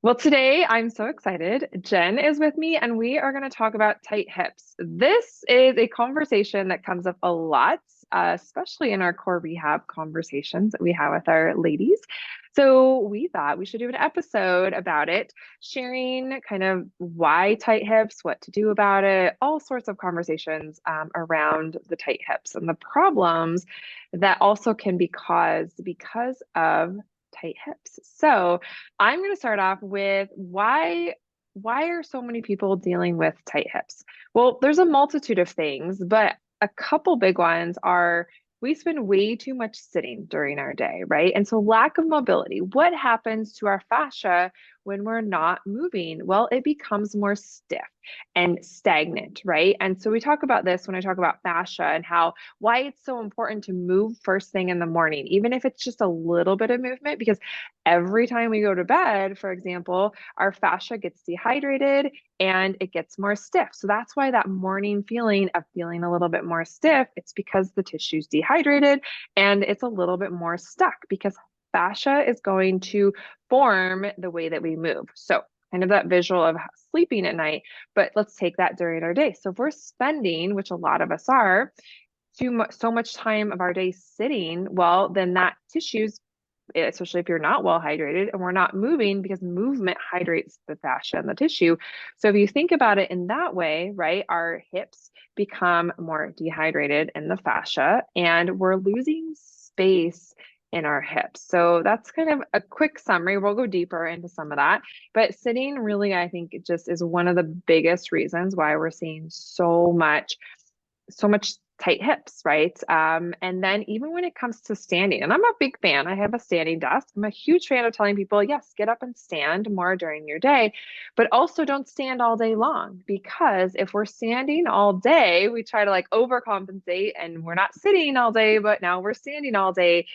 Well, today I'm so excited. Jen is with me, and we are going to talk about tight hips. This is a conversation that comes up a lot, especially in our core rehab conversations that we have with our ladies. So, we thought we should do an episode about it, sharing kind of why tight hips, what to do about it, all sorts of conversations around the tight hips and the problems that also can be caused because of tight hips. So, I'm going to start off with why are so many people dealing with tight hips? Well, there's a multitude of things, but a couple big ones are we spend way too much sitting during our day, right? And so lack of mobility. What happens to our fascia when we're not moving? Well, it becomes more stiff and stagnant, right? And so we talk about this when I talk about fascia and how why it's so important to move first thing in the morning, even if it's just a little bit of movement, because every time we go to bed, for example, our fascia gets dehydrated and it gets more stiff. So that's why that morning feeling of feeling a little bit more stiff, it's because the tissue's dehydrated and it's a little bit more stuck because fascia is going to form the way that we move. So kind of that visual of sleeping at night, but let's take that during our day. So if we're spending, which a lot of us are, so much time of our day sitting, well, then that tissue's especially if you're not well hydrated and we're not moving because movement hydrates the fascia and the tissue. So if you think about it in that way, right, our hips become more dehydrated in the fascia and we're losing space in our hips. So that's kind of a quick summary. We'll go deeper into some of that. But sitting really, I think, it just is one of the biggest reasons why we're seeing so much tight hips, right? And then even when it comes to standing, and I'm a big fan, I have a standing desk. I'm a huge fan of telling people, yes, get up and stand more during your day, but also don't stand all day long because if we're standing all day, we try to like overcompensate and we're not sitting all day, but now we're standing all day.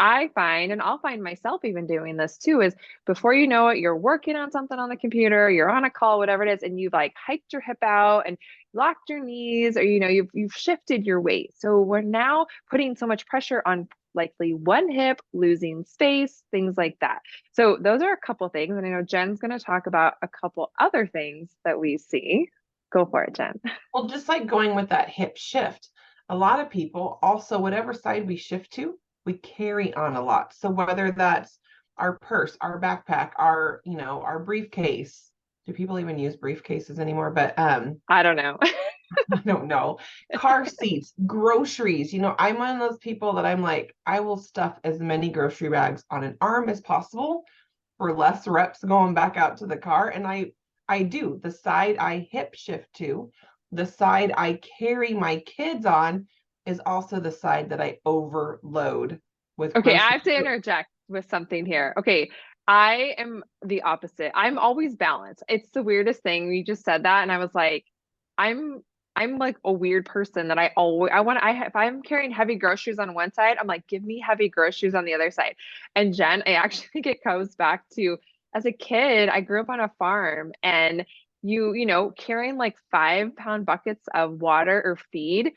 I find, and I'll find myself even doing this too, is before you know it, you're working on something on the computer, you're on a call, whatever it is, and you've like hiked your hip out and locked your knees or you've shifted your weight. So we're now putting so much pressure on likely one hip, losing space, things like that. So those are a couple things. And I know Jen's going to talk about a couple other things that we see. Go for it, Jen. Well, just like going with that hip shift, a lot of people also, whatever side we shift to, we carry on a lot. So whether that's our purse, our backpack, our briefcase. Do people even use briefcases anymore? But I don't know. I don't know. Car seats, groceries. I'm one of those people that I'm like, I will stuff as many grocery bags on an arm as possible for less reps going back out to the car. And I do. The side I hip shift to, the side I carry my kids on is also the side that I overload with Okay, I groceries. have to interject with something here. Okay, I am the opposite. I'm always balanced. It's the weirdest thing. You just said that, and I was like, I'm I'm like a weird person that if I'm carrying heavy groceries on one side, I'm like, give me heavy groceries on the other side. And Jen, I actually think it goes back to as a kid, I grew up on a farm and carrying like 5 pound buckets of water or feed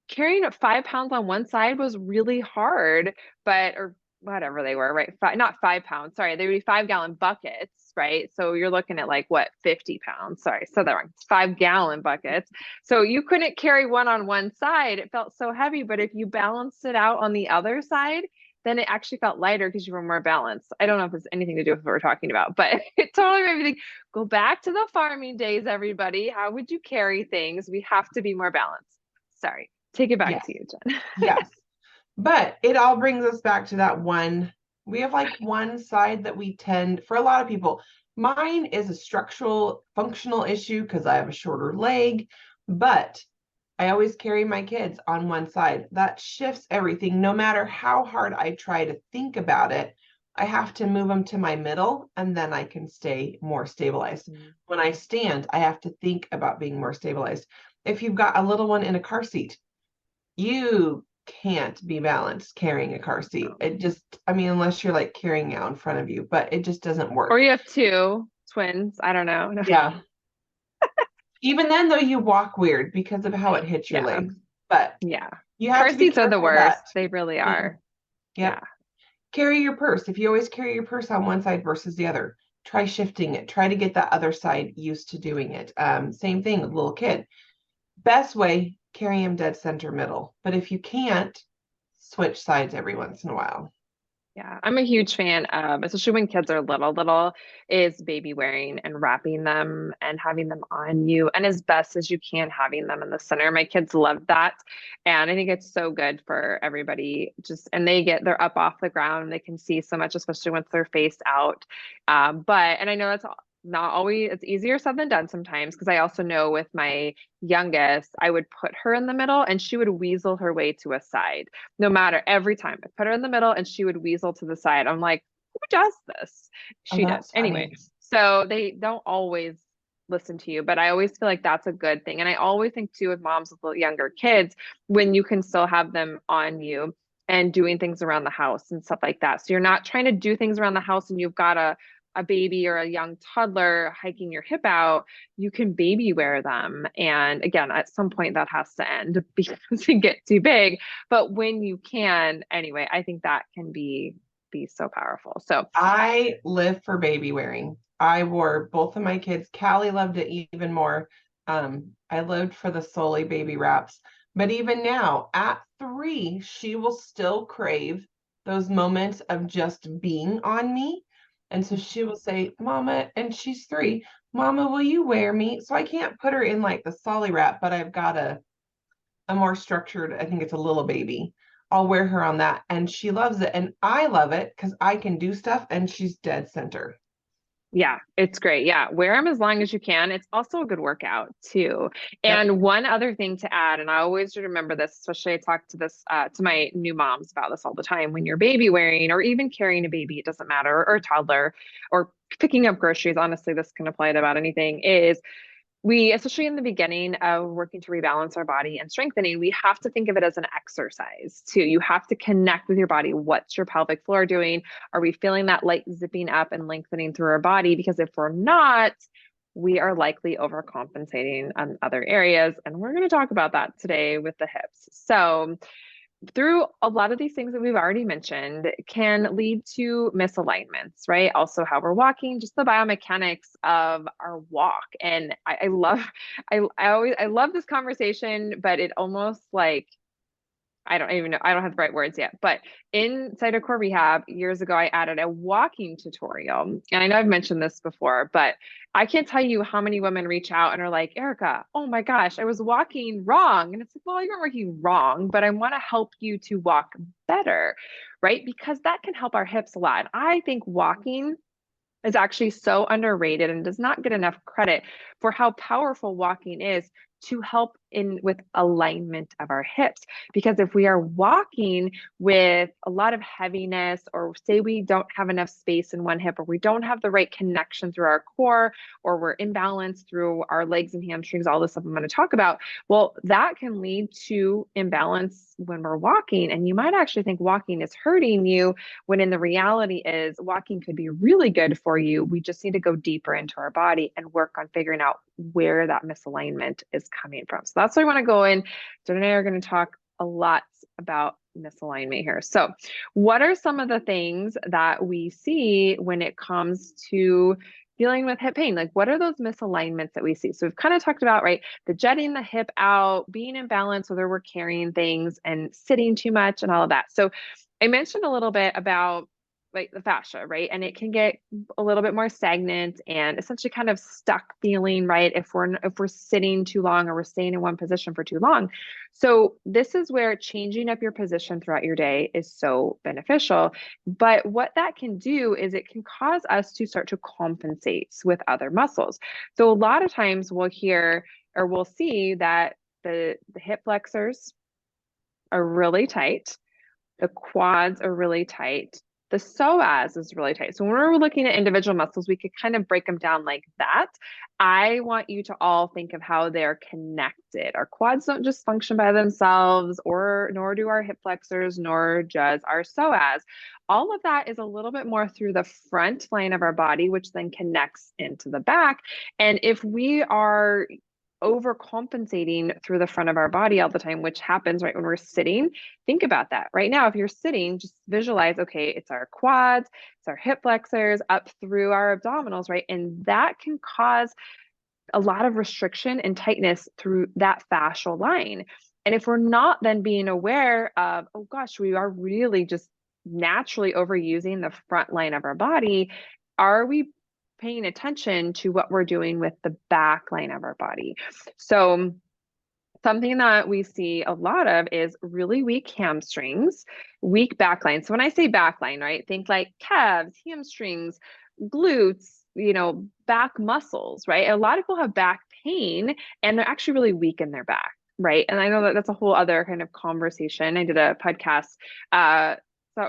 carrying 5 pounds on one side was really hard, but or whatever they were, right? Not 5 pounds, sorry, they would be 5 gallon buckets, right? So you're looking at like what, 50 pounds. Sorry, said that wrong. It's 5 gallon buckets. So you couldn't carry one on one side. It felt so heavy, but if you balanced it out on the other side, then it actually felt lighter because you were more balanced. I don't know if it's anything to do with what we're talking about, but it totally made me think, go back to the farming days, everybody. How would you carry things? We have to be more balanced. Sorry. Take it back Yes, to you, Jen. yes. But it all brings us back to that one. We have like one side that we tend, for a lot of people, mine is a structural functional issue because I have a shorter leg, but I always carry my kids on one side. That shifts everything. No matter how hard I try to think about it, I have to move them to my middle and then I can stay more stabilized. Mm. When I stand, I have to think about being more stabilized. If you've got a little one in a car seat, you can't be balanced carrying a car seat. No. It just, I mean, unless you're like carrying it out in front of you, but it just doesn't Or work. you have two twins. I don't know. No. Yeah. Even then, though, you walk weird because of how it hits your Yeah. legs. But Yeah. you have Car to be seats are the careful that, worst. They really mm, are. Yeah. yep, carry your purse. If you always carry your purse on one side versus the other, try shifting it. Try to get that other side used to doing it. Same thing with little kid. Best way, carry him dead center middle. But if you can't, switch sides every once in a while. Yeah, I'm a huge fan of, especially when kids are little, is baby wearing and wrapping them and having them on you, and as best as you can, having them in the center. My kids love that. And I think it's so good for everybody. And they're up off the ground. They can see so much, especially once they're face out. And I know that's not always, it's easier said than done sometimes, because I also know with my youngest, I would put her in the middle and she would weasel her way to a side no matter every time. I put her in the middle and she would weasel to the side. I'm like, who does this? Oh, She did. that's Anyway, funny. so they don't always listen to you, but I always feel like that's a good thing. And I always think too with moms with little younger kids, when you can still have them on you and doing things around the house and stuff like that. So you're not trying to do things around the house and you've got a baby or a young toddler hiking your hip out, you can baby wear them. And again, at some point that has to end because they get too big. But when you can, anyway, I think that can be so powerful. So I live for baby wearing. I wore both of my kids. Callie loved it even more. I lived for the Solely baby wraps. But even now, at 3, she will still crave those moments of just being on me. And so she will say, Mama, and she's 3, Mama, will you wear me? So I can't put her in like the Solly wrap, but I've got a more structured, I think it's a little baby. I'll wear her on that and she loves it. And I love it because I can do stuff and she's dead center. yeah, it's great. Yeah, wear them as long as you can. It's also a good workout too. Yep. And one other thing to add, and I always remember this, especially I talk to my new moms about this all the time. When you're baby wearing or even carrying a baby, it doesn't matter, or a toddler, or picking up groceries. Honestly, this can apply to about anything. Is we, especially in the beginning of working to rebalance our body and strengthening, we have to think of it as an exercise too. You have to connect with your body. What's your pelvic floor doing? Are we feeling that light zipping up and lengthening through our body? Because if we're not, we are likely overcompensating on other areas. And we're going to talk about that today with the hips. So, through a lot of these things that we've already mentioned can lead to misalignments, right? Also, how we're walking, just the biomechanics of our walk. And I love, I love this conversation, but it almost like I don't even know. I don't have the right words yet. But inside of core rehab years ago, I added a walking tutorial. And I know I've mentioned this before, but I can't tell you how many women reach out and are like, Erica, oh my gosh, I was walking wrong. And it's like, well, you weren't walking wrong, but I want to help you to walk better, right? Because that can help our hips a lot. And I think walking is actually so underrated and does not get enough credit for how powerful walking is to help in with alignment of our hips. Because if we are walking with a lot of heaviness, or say we don't have enough space in one hip, or we don't have the right connection through our core, or we're imbalanced through our legs and hamstrings, all this stuff I'm going to talk about, well, that can lead to imbalance when we're walking. And you might actually think walking is hurting you, when in the reality is walking could be really good for you. We just need to go deeper into our body and work on figuring out where that misalignment is coming from. So that's what I want to go in. Jen and I are going to talk a lot about misalignment here. So, what are some of the things that we see when it comes to dealing with hip pain? Like, what are those misalignments that we see? So, we've kind of talked about, right, the jetting the hip out, being in balance, whether we're carrying things and sitting too much and all of that. So, I mentioned a little bit about like the fascia, right? And it can get a little bit more stagnant and essentially kind of stuck feeling, right? If we're sitting too long or we're staying in one position for too long. So this is where changing up your position throughout your day is so beneficial. But what that can do is it can cause us to start to compensate with other muscles. So a lot of times we'll hear or we'll see that the hip flexors are really tight, the quads are really tight, the psoas is really tight. So when we're looking at individual muscles, we could kind of break them down like that. I want you to all think of how they're connected. Our quads don't just function by themselves, or nor do our hip flexors, nor does our psoas. All of that is a little bit more through the front line of our body, which then connects into the back. And if we are overcompensating through the front of our body all the time, which happens right when we're sitting. Think about that. Right now, if you're sitting, just visualize, okay, it's our quads, it's our hip flexors up through our abdominals, right? And that can cause a lot of restriction and tightness through that fascial line. And if we're not then being aware of, oh gosh, we are really just naturally overusing the front line of our body, are we paying attention to what we're doing with the back line of our body? So something that we see a lot of is really weak hamstrings, weak backline. So when I say backline, right, think like calves, hamstrings, glutes, back muscles, right? A lot of people have back pain and they're actually really weak in their back, right? And I know that that's a whole other kind of conversation. I did a podcast a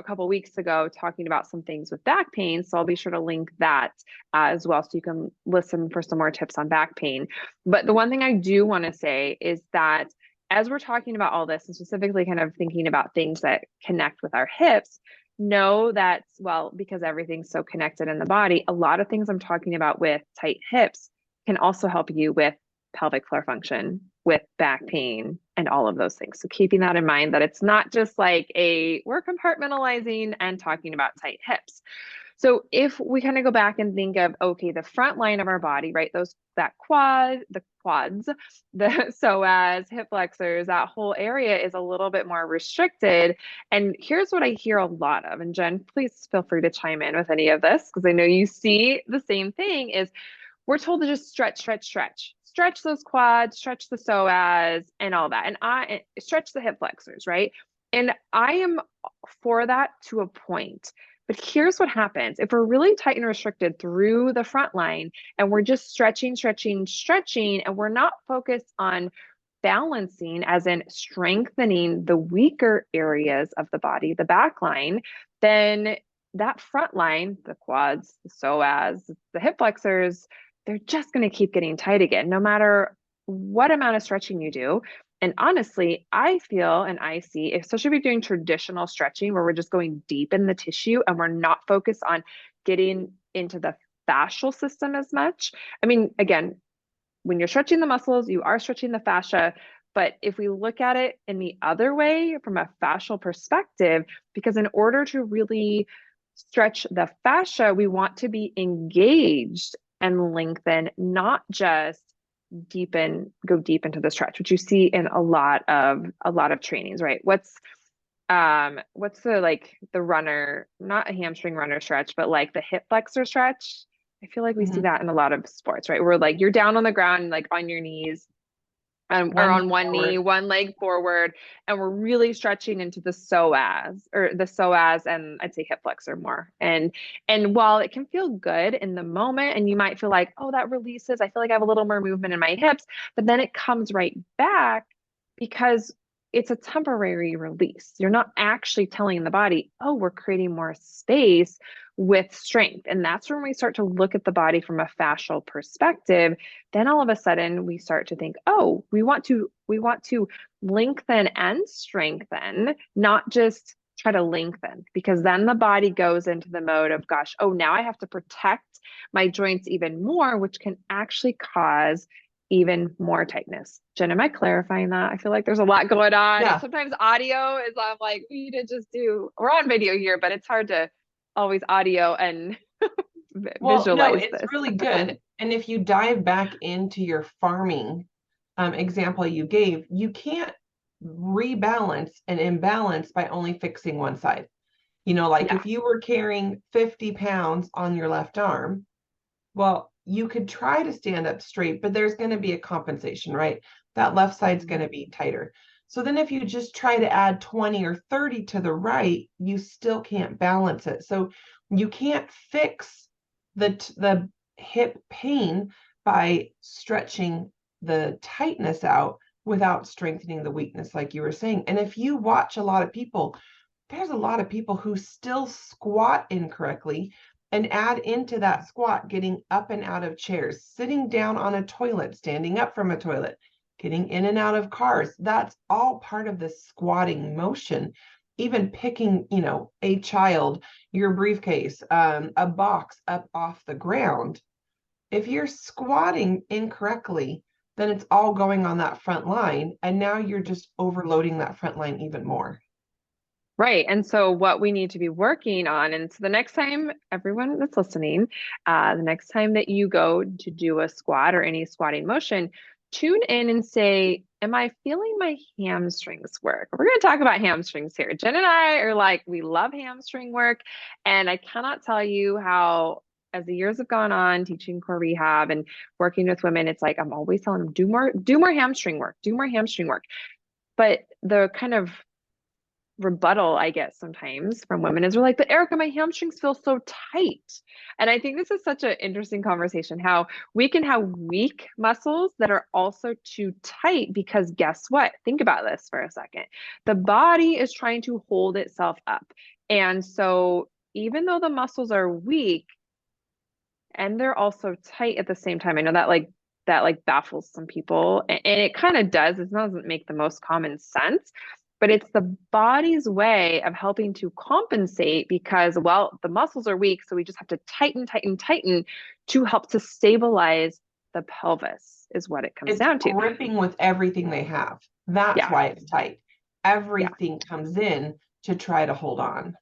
couple weeks ago talking about some things with back pain. So I'll be sure to link that as well so you can listen for some more tips on back pain. But the one thing I do want to say is that as we're talking about all this and specifically kind of thinking about things that connect with our hips, know that, well, because everything's so connected in the body, a lot of things I'm talking about with tight hips can also help you with pelvic floor function, with back pain, and all of those things. So keeping that in mind that it's not just like we're compartmentalizing and talking about tight hips. So if we kind of go back and think of, okay, the front line of our body, right? The quads, the psoas, hip flexors, that whole area is a little bit more restricted. And here's what I hear a lot of, and Jen, please feel free to chime in with any of this, because I know you see the same thing, is we're told to just stretch, stretch, stretch. Stretch those quads, stretch the psoas, and all that. And I stretch the hip flexors, right? And I am for that to a point. But here's what happens. If we're really tight and restricted through the front line and we're just stretching, stretching, stretching, and we're not focused on balancing, as in strengthening the weaker areas of the body, the back line, then that front line, the quads, the psoas, the hip flexors, they're just going to keep getting tight again, no matter what amount of stretching you do. And honestly, I feel and I see, especially if you're doing traditional stretching where we're just going deep in the tissue and we're not focused on getting into the fascial system as much. I mean, again, when you're stretching the muscles, you are stretching the fascia. But if we look at it in the other way from a fascial perspective, because in order to really stretch the fascia, we want to be engaged and lengthen, not just go deep into the stretch, which you see in a lot of trainings, right? What's the like the runner, not a hamstring runner stretch, but like the hip flexor stretch? I feel like we see that in a lot of sports, right? Where like you're down on the ground, like on your knees, or One on knee one knee, forward. one leg forward, and we're really stretching into the psoas, and I'd say hip flexor more. And while it can feel good in the moment, and you might feel like, oh, that releases, I feel like I have a little more movement in my hips, but then it comes right back because it's a temporary release. You're not actually telling the body, oh, we're creating more space with strength. And that's when we start to look at the body from a fascial perspective. Then all of a sudden we start to think, oh, we want to lengthen and strengthen, not just try to lengthen, because then the body goes into the mode of, gosh, oh, now I have to protect my joints even more, which can actually cause even more tightness. Jen, am I clarifying that? I feel like there's a lot going on. And Yeah. sometimes audio is, I'm like, we need to just we're on video here, but it's hard to always audio and Well, no, visualize it's this. really good. And if you dive back into your farming example you gave, you can't rebalance an imbalance by only fixing one side. Like Yeah. if you were carrying 50 pounds on your left arm, well, you could try to stand up straight, but there's going to be a compensation, right? That left side's going to be tighter. So then if you just try to add 20 or 30 to the right, you still can't balance it. So you can't fix the hip pain by stretching the tightness out without strengthening the weakness, like you were saying. And if you watch a lot of people, there's a lot of people who still squat incorrectly and add into that squat getting up and out of chairs, sitting down on a toilet, standing up from a toilet, getting in and out of cars. That's all part of the squatting motion. Even picking, a child, your briefcase, a box up off the ground. If you're squatting incorrectly, then it's all going on that front line. And now you're just overloading that front line even more. Right. And so what we need to be working on, and so the next time, everyone that's listening, the next time that you go to do a squat or any squatting motion, tune in and say, am I feeling my hamstrings work? We're going to talk about hamstrings here. Jen and I are like, we love hamstring work. And I cannot tell you how, as the years have gone on, teaching core rehab and working with women, it's like I'm always telling them, do more hamstring work, do more hamstring work. But the kind of rebuttal I get sometimes from women is we're like, but Erica, my hamstrings feel so tight. And I think this is such an interesting conversation how we can have weak muscles that are also too tight because guess what? Think about this for a second. The body is trying to hold itself up. And so even though the muscles are weak and they're also tight at the same time, I know that baffles some people and it kind of does. It doesn't make the most common sense, but it's the body's way of helping to compensate because, well, the muscles are weak. So we just have to tighten, tighten, tighten to help to stabilize the pelvis, is what it comes It's down to. gripping with everything they have. That's Yeah. why it's tight. Yeah. Everything comes in to try to hold on.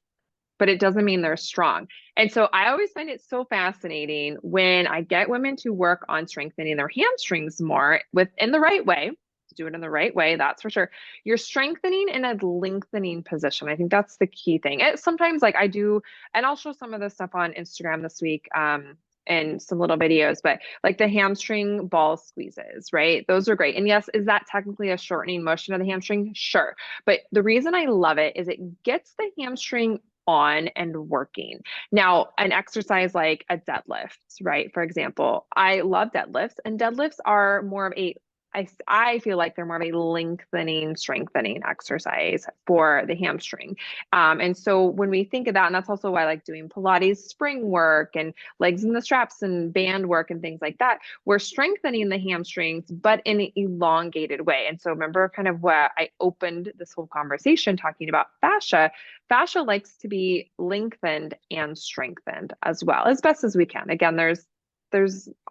But it doesn't mean they're strong. And so I always find it so fascinating when I get women to work on strengthening their hamstrings more in the right way. To do it in the right way, that's for sure. You're strengthening in a lengthening position. I think that's the key thing. Sometimes like I do, and I'll show some of this stuff on Instagram this week. And some little videos, but like the hamstring ball squeezes, right? Those are great. And yes, is that technically a shortening motion of the hamstring? Sure. But the reason I love it is it gets the hamstring on and working. Now, an exercise like a deadlift, right? For example, I love deadlifts, and deadlifts are more of I feel like they're more of a lengthening, strengthening exercise for the hamstring. And so when we think of that, and that's also why I like doing Pilates spring work and legs in the straps and band work and things like that, we're strengthening the hamstrings, but in an elongated way. And so remember kind of what I opened this whole conversation talking about fascia. Fascia likes to be lengthened and strengthened as well as best as we can. Again, there's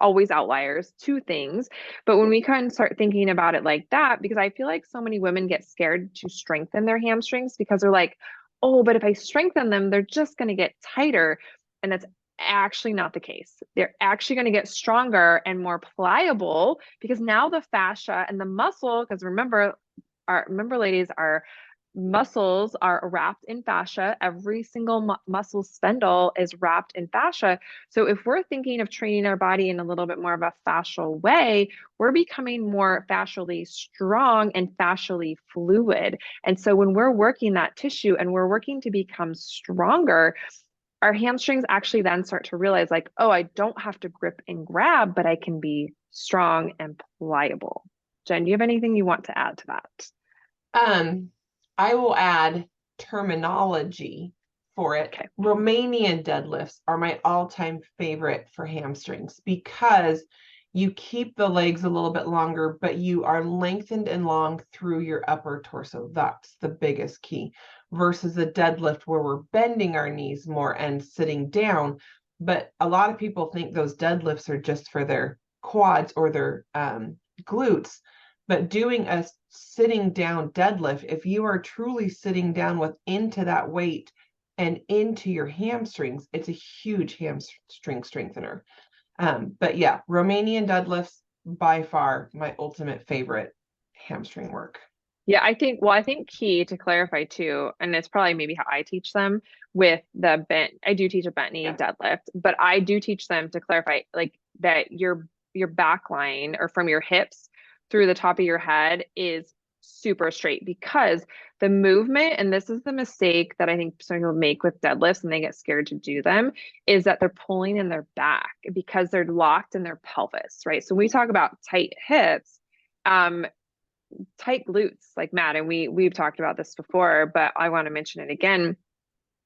always outliers to things, but when we kind of start thinking about it like that, because I feel like so many women get scared to strengthen their hamstrings because they're like, oh, but if I strengthen them, they're just going to get tighter. And that's actually not the case. They're actually going to get stronger and more pliable because now the fascia and the muscle, because remember, ladies, our muscles are wrapped in fascia. Every single muscle spindle is wrapped in fascia. So if we're thinking of training our body in a little bit more of a fascial way, we're becoming more fascially strong and fascially fluid. And so when we're working that tissue and we're working to become stronger, our hamstrings actually then start to realize like, oh, I don't have to grip and grab, but I can be strong and pliable. Jen, do you have anything you want to add to that? Um, I will add terminology for it. Okay. Romanian deadlifts are my all-time favorite for hamstrings because you keep the legs a little bit longer, but you are lengthened and long through your upper torso. That's the biggest key versus a deadlift where we're bending our knees more and sitting down. But a lot of people think those deadlifts are just for their quads or their glutes. But doing a sitting down deadlift, if you are truly sitting down with into that weight and into your hamstrings, it's a huge hamstring strengthener. But yeah, Romanian deadlifts by far my ultimate favorite hamstring work. Yeah, I think key to clarify too, and it's probably maybe how I teach them with the bent. I do teach a bent knee Yeah. deadlift, but I do teach them to clarify like that your back line or from your hips through the top of your head is super straight because the movement, and this is the mistake that I think some people make with deadlifts and they get scared to do them, is that they're pulling in their back because they're locked in their pelvis, right? So when we talk about tight hips, um, tight glutes like Matt, and we've talked about this before, but I want to mention it again.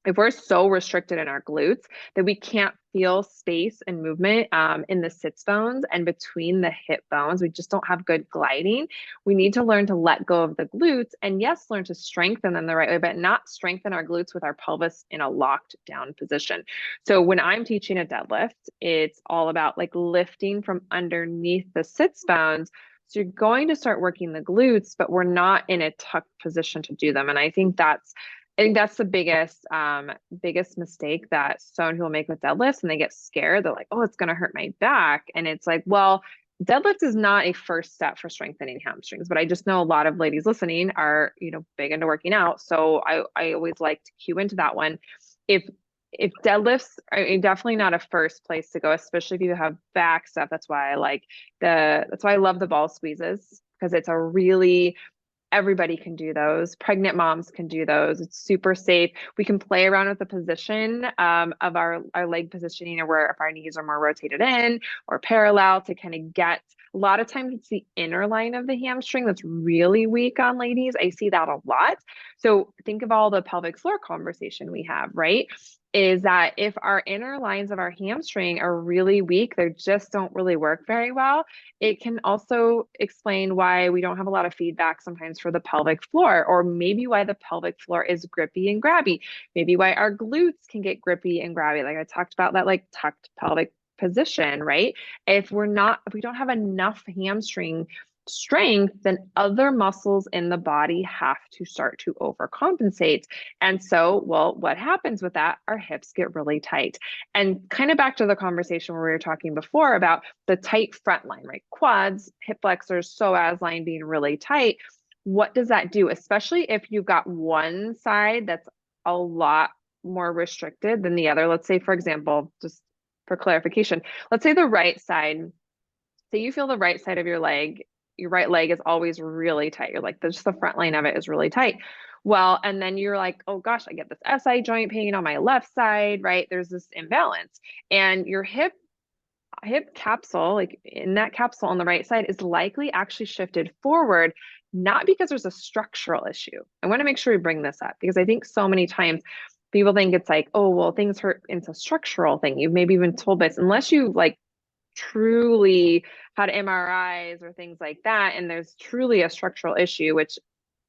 If we're so restricted in our glutes that we can't feel space and movement in the sits bones and between the hip bones, we just don't have good gliding. We need to learn to let go of the glutes and yes, learn to strengthen them the right way, but not strengthen our glutes with our pelvis in a locked down position. So when I'm teaching a deadlift, it's all about like lifting from underneath the sits bones So you're going to start working the glutes, but we're not in a tucked position to do them. And I think that's the biggest mistake that so many people make with deadlifts, and they get scared. They're like, oh, it's going to hurt my back. And it's like, well, deadlift is not a first step for strengthening hamstrings, but I just know a lot of ladies listening are, big into working out. So I always like to cue into that one. If if deadlifts are definitely not a first place to go, especially if you have back stuff. That's why I love the ball squeezes, because it's a really everybody can do those. Pregnant moms can do those. It's super safe. We can play around with the position of our leg positioning, or where if our knees are more rotated in or parallel, to kind of get, a lot of times it's the inner line of the hamstring that's really weak on ladies. I see that a lot. So think of all the pelvic floor conversation we have, right? Is that if our inner lines of our hamstring are really weak, they just don't really work very well. It can also explain why we don't have a lot of feedback sometimes for the pelvic floor, or maybe why the pelvic floor is grippy and grabby. Maybe why our glutes can get grippy and grabby. Like I talked about that, like tucked pelvic position, right? If we don't have enough hamstring strength, then other muscles in the body have to start to overcompensate. And so, well, what happens with that? Our hips get really tight. And kind of back to the conversation where we were talking before about the tight front line, right? Quads, hip flexors, psoas line being really tight. What does that do? Especially if you've got one side that's a lot more restricted than the other. Let's say, for example, just for clarification, let's say the right side, say you feel the right side of your right leg is always really tight. You're like, just the front line of it is really tight. Well, and then you're like, oh gosh, I get this SI joint pain on my left side, right? There's this imbalance. And your hip capsule, like in that capsule on the right side, is likely actually shifted forward, not because there's a structural issue. I want to make sure we bring this up, because I think so many times people think it's like, oh, well, things hurt. It's a structural thing. You've maybe been told this, unless you like truly had MRIs or things like that, and there's truly a structural issue, which,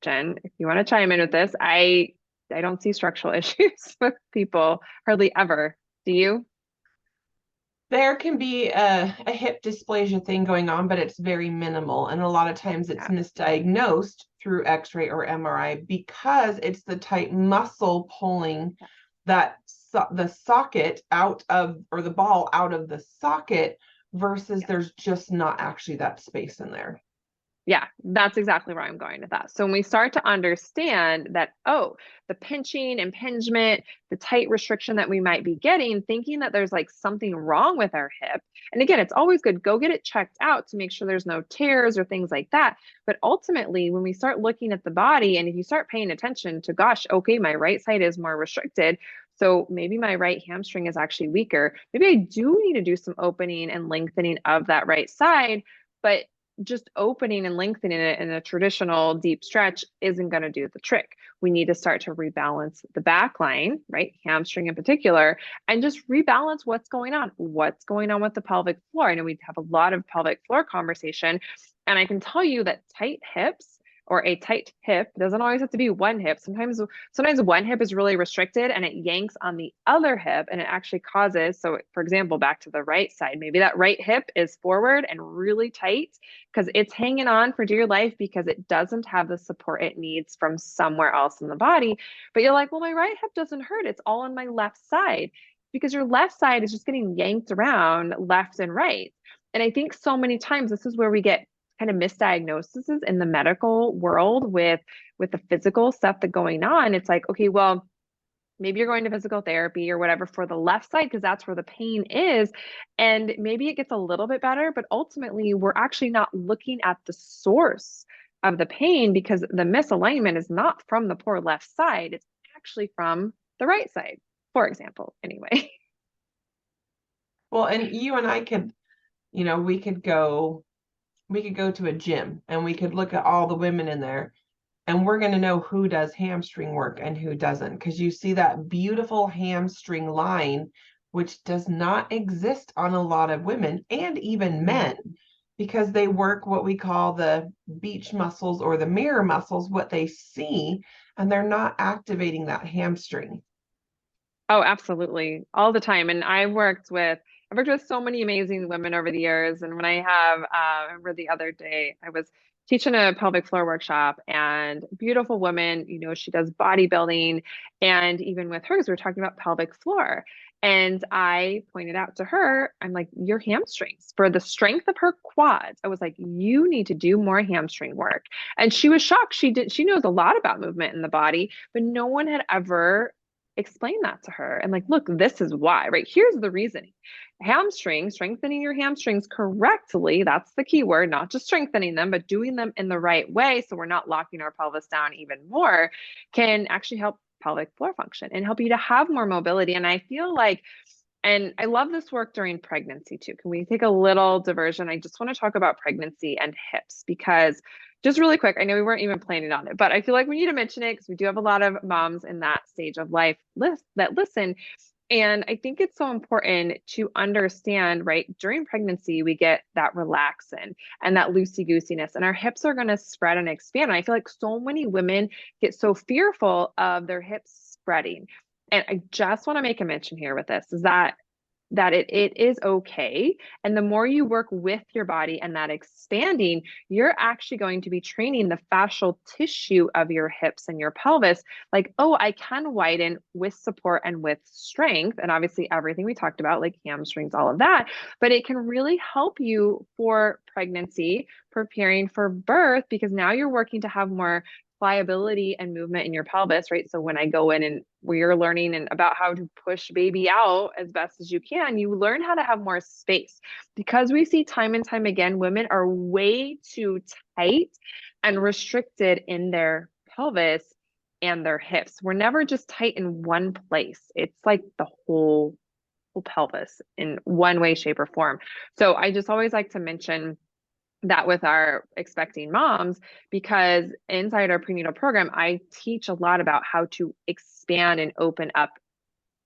Jen, if you want to chime in with this, I don't see structural issues with people hardly ever. Do you? There can be a hip dysplasia thing going on, but it's very minimal. And a lot of times it's Yeah. misdiagnosed through x-ray or MRI because it's the tight muscle pulling the socket out of, or the ball out of the socket, versus there's just not actually that space in there. Yeah, that's exactly where I'm going with that. So when we start to understand that, oh, the pinching, impingement, the tight restriction that we might be getting, thinking that there's like something wrong with our hip. And again, it's always good, go get it checked out to make sure there's no tears or things like that. But ultimately, when we start looking at the body, and if you start paying attention to, gosh, okay, my right side is more restricted, so maybe my right hamstring is actually weaker. Maybe I do need to do some opening and lengthening of that right side. But just opening and lengthening it in a traditional deep stretch isn't going to do the trick. We need to start to rebalance the back line, right? Hamstring in particular, and just rebalance what's going on. What's going on with the pelvic floor? I know we have a lot of pelvic floor conversation, and I can tell you that tight hips, or a tight hip, doesn't always have to be one hip. Sometimes one hip is really restricted and it yanks on the other hip, and it actually causes, so for example, back to the right side, maybe that right hip is forward and really tight because it's hanging on for dear life because it doesn't have the support it needs from somewhere else in the body. But you're like, well, my right hip doesn't hurt. It's all on my left side, because your left side is just getting yanked around left and right. And I think so many times this is where we get kind of misdiagnoses in the medical world with the physical stuff that's going on. It's like, okay, well, maybe you're going to physical therapy or whatever for the left side because that's where the pain is. And maybe it gets a little bit better, but ultimately we're actually not looking at the source of the pain, because the misalignment is not from the poor left side. It's actually from the right side, for example, anyway. Well, and you and I could, we could go to a gym and we could look at all the women in there, and we're going to know who does hamstring work and who doesn't, because you see that beautiful hamstring line, which does not exist on a lot of women and even men, because they work what we call the beach muscles or the mirror muscles, what they see, and they're not activating that hamstring. Oh, absolutely. All the time. And I've worked with I've worked with so many amazing women over the years. And when I have, I remember the other day, I was teaching a pelvic floor workshop and beautiful woman, she does bodybuilding. And even with hers, we were talking about pelvic floor. And I pointed out to her, I'm like, your hamstrings for the strength of her quads. I was like, you need to do more hamstring work. And she was shocked. She knows a lot about movement in the body, but no one had ever explained that to her. And like, look, this is why, right? Here's the reasoning. Hamstrings, strengthening your hamstrings correctly, that's the key word, not just strengthening them, but doing them in the right way so we're not locking our pelvis down even more, can actually help pelvic floor function and help you to have more mobility. And I feel like, and I love this work during pregnancy too. Can we take a little diversion? I just want to talk about pregnancy and hips because just really quick, I know we weren't even planning on it, but I feel like we need to mention it because we do have a lot of moms in that stage of life that listen. And I think it's so important to understand, right? During pregnancy, we get that relaxin and that loosey goosiness, and our hips are going to spread and expand. And I feel like so many women get so fearful of their hips spreading. And I just want to make a mention here with this is that it is okay. And the more you work with your body and that expanding, you're actually going to be training the fascial tissue of your hips and your pelvis. Like, oh, I can widen with support and with strength. And obviously, everything we talked about, like hamstrings, all of that, but it can really help you for pregnancy, preparing for birth, because now you're working to have more pliability and movement in your pelvis, right? So when I go in and we're learning and about how to push baby out as best as you can, you learn how to have more space because we see time and time again, women are way too tight and restricted in their pelvis and their hips. We're never just tight in one place. It's like the whole pelvis in one way, shape, or form. So I just always like to mention that with our expecting moms because inside our prenatal program I teach a lot about how to expand and open up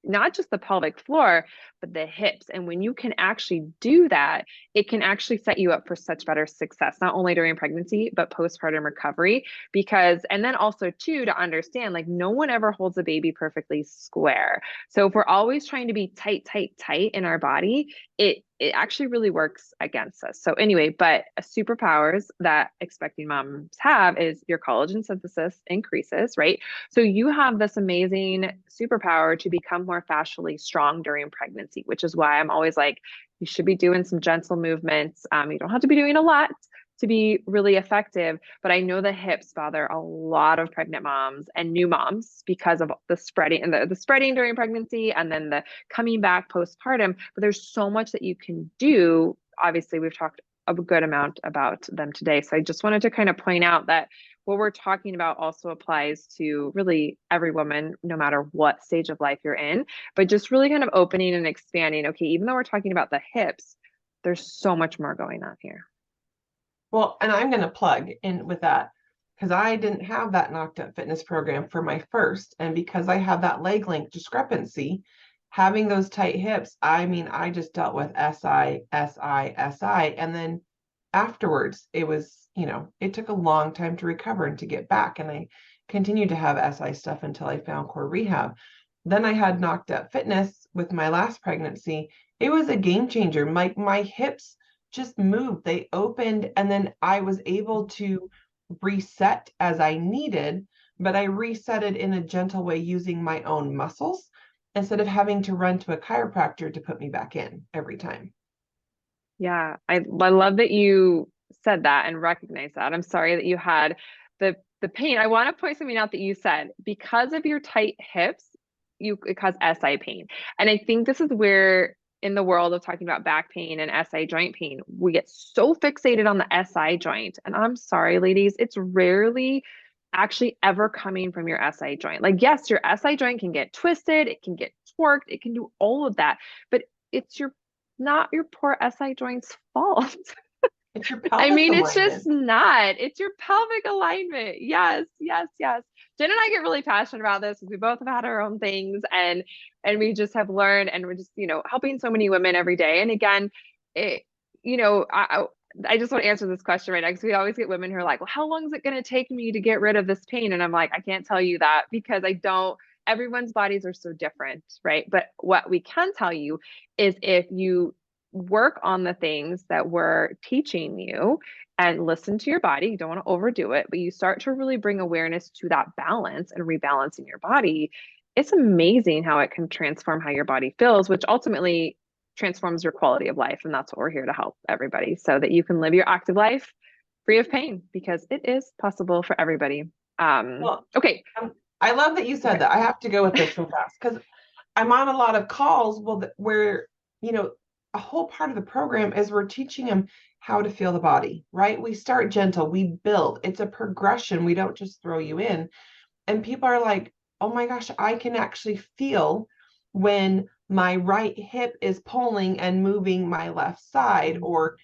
not just the pelvic floor, but the hips. And when you can actually do that, it can actually set you up for such better success, not only during pregnancy, but postpartum recovery. Because, and then also, too, to understand, like, no one ever holds a baby perfectly square. So if we're always trying to be tight, tight, tight in our body, it actually really works against us. So anyway, but superpowers that expecting moms have is your collagen synthesis increases, right? So you have this amazing superpower to become more fascially strong during pregnancy, which is why I'm always like, you should be doing some gentle movements. You don't have to be doing a lot to be really effective, but I know the hips bother a lot of pregnant moms and new moms because of the spreading and the spreading during pregnancy and then the coming back postpartum. But there's so much that you can do. Obviously, we've talked a good amount about them today. So I just wanted to kind of point out that what we're talking about also applies to really every woman, no matter what stage of life you're in, but just really kind of opening and expanding. Okay, even though we're talking about the hips, there's so much more going on here. Well, and I'm going to plug in with that because I didn't have that knocked up fitness program for my first. And because I have that leg length discrepancy, having those tight hips, I mean, I just dealt with SI, SI, SI. And then afterwards, it was, it took a long time to recover and to get back. And I continued to have SI stuff until I found core rehab. Then I had knocked up fitness with my last pregnancy. It was a game changer. My hips just moved. They opened, and then I was able to reset as I needed, but I reset it in a gentle way using my own muscles instead of having to run to a chiropractor to put me back in every time. Yeah, I love that you said that and recognize that. I'm sorry that you had the pain. I want to point something out that you said because of your tight hips, it caused SI pain. And I think this is where in the world of talking about back pain and SI joint pain, we get so fixated on the SI joint. And I'm sorry, ladies, it's rarely actually ever coming from your SI joint. Like, yes, your SI joint can get twisted, it can get torqued, it can do all of that, but it's not your poor SI joint's fault. It's your I pelvis mean, it's just alignment. not. It's your pelvic alignment. Yes, yes, yes. Jen and I get really passionate about this because we both have had our own things and we just have learned and we're just, helping so many women every day. And again, it, you know, I just want to answer this question right now because we always get women who are like, well, how long is it going to take me to get rid of this pain? And I'm like, I can't tell you that because I don't everyone's bodies are so different, right? But what we can tell you is if you work on the things that we're teaching you and listen to your body, you don't want to overdo it, but you start to really bring awareness to that balance and rebalancing your body. It's amazing how it can transform how your body feels, which ultimately transforms your quality of life. And that's what we're here to help everybody so that you can live your active life free of pain because it is possible for everybody. Well, Okay. I love that you said Okay. that. I have to go with this real fast because I'm on a lot of calls, well, where, you know, a whole part of the program is we're teaching them how to feel the body, right? We start gentle, we build. It's a progression. We don't just throw you in. And people are like, oh my gosh, I can actually feel when my right hip is pulling and moving my left side, or,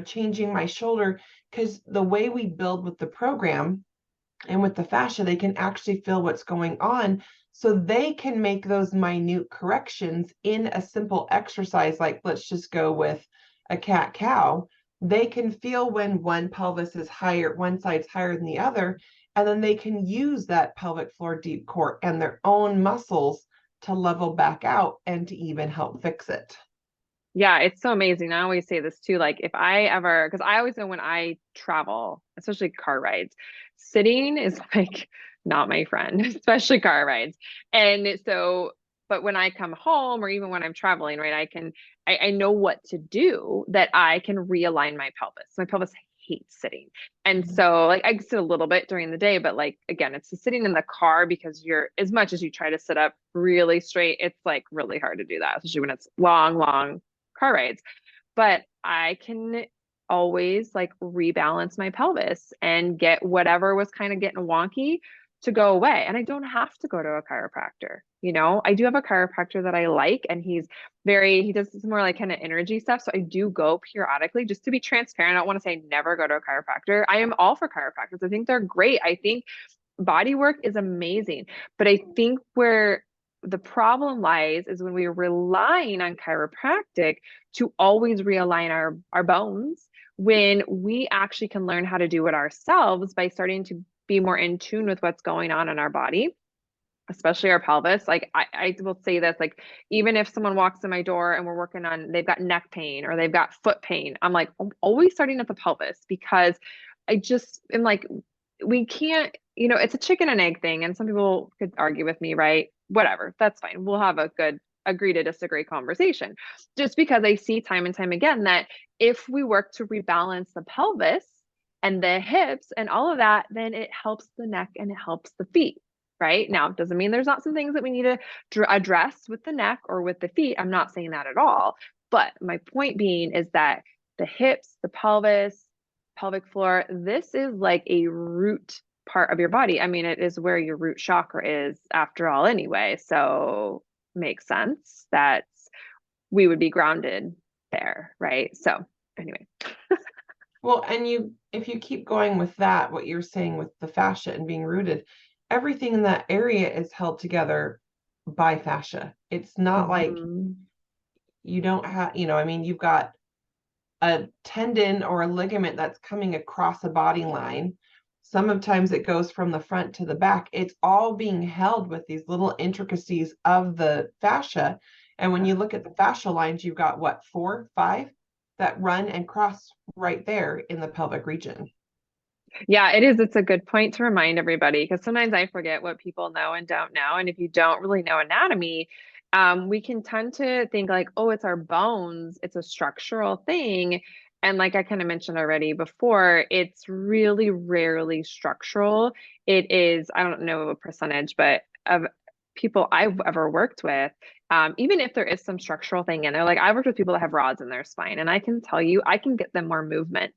changing my shoulder. Because the way we build with the program and with the fascia, they can actually feel what's going on. So they can make those minute corrections in a simple exercise. Like, let's just go with a cat cow. They can feel when one pelvis is higher, one side's higher than the other. And then they can use that pelvic floor deep core and their own muscles to level back out and to even help fix it. Yeah, it's so amazing. I always say this too. Like, if I ever, because I always know when I travel, especially car rides, sitting is like not my friend, especially car rides. And so, but when I come home or even when I'm traveling, right, I know what to do that I can realign my pelvis. My pelvis hates sitting. And so, like, I sit a little bit during the day, but like, again, it's the sitting in the car because as much as you try to sit up really straight, it's like really hard to do that, especially when it's long, long car rides, but I can always like rebalance my pelvis and get whatever was kind of getting wonky to go away. And I don't have to go to a chiropractor. I do have a chiropractor that I like, and he does this more like kind of energy stuff. So I do go periodically just to be transparent. I don't want to say never go to a chiropractor. I am all for chiropractors. I think they're great. I think body work is amazing. But I think where the problem lies is when we're relying on chiropractic to always realign our bones, when we actually can learn how to do it ourselves by starting to be more in tune with what's going on in our body, especially our pelvis. Like I will say this, like, even if someone walks in my door and we're working on, they've got neck pain or they've got foot pain, I'm like, I'm always starting at the pelvis because I just am like, we can't, it's a chicken and egg thing. And some people could argue with me, right? Whatever, that's fine. We'll have a good agree to disagree conversation. Just because I see time and time again that if we work to rebalance the pelvis and the hips and all of that, then it helps the neck and it helps the feet. Right now, it doesn't mean there's not some things that we need to address with the neck or with the feet. I'm not saying that at all. But my point being is that the hips, the pelvis, pelvic floor, this is like a root part of your body. I mean, it is where your root chakra is after all, anyway. So makes sense that we would be grounded there, right? So anyway. Well, and if you keep going with that, what you're saying with the fascia and being rooted, everything in that area is held together by fascia. It's not like Mm-hmm. you don't have, I mean, you've got a tendon or a ligament that's coming across a body line. Sometimes it goes from the front to the back. It's all being held with these little intricacies of the fascia. And when you look at the fascial lines, you've got what, 4, 5 that run and cross right there in the pelvic region. Yeah, it is. It's a good point to remind everybody because sometimes I forget what people know and don't know. And if you don't really know anatomy, we can tend to think like, oh, it's our bones, it's a structural thing. And like I kind of mentioned already before, it's really rarely structural. It is, I don't know a percentage, but of people I've ever worked with, even if there is some structural thing in there, like I've worked with people that have rods in their spine, and I can tell you, I can get them more movement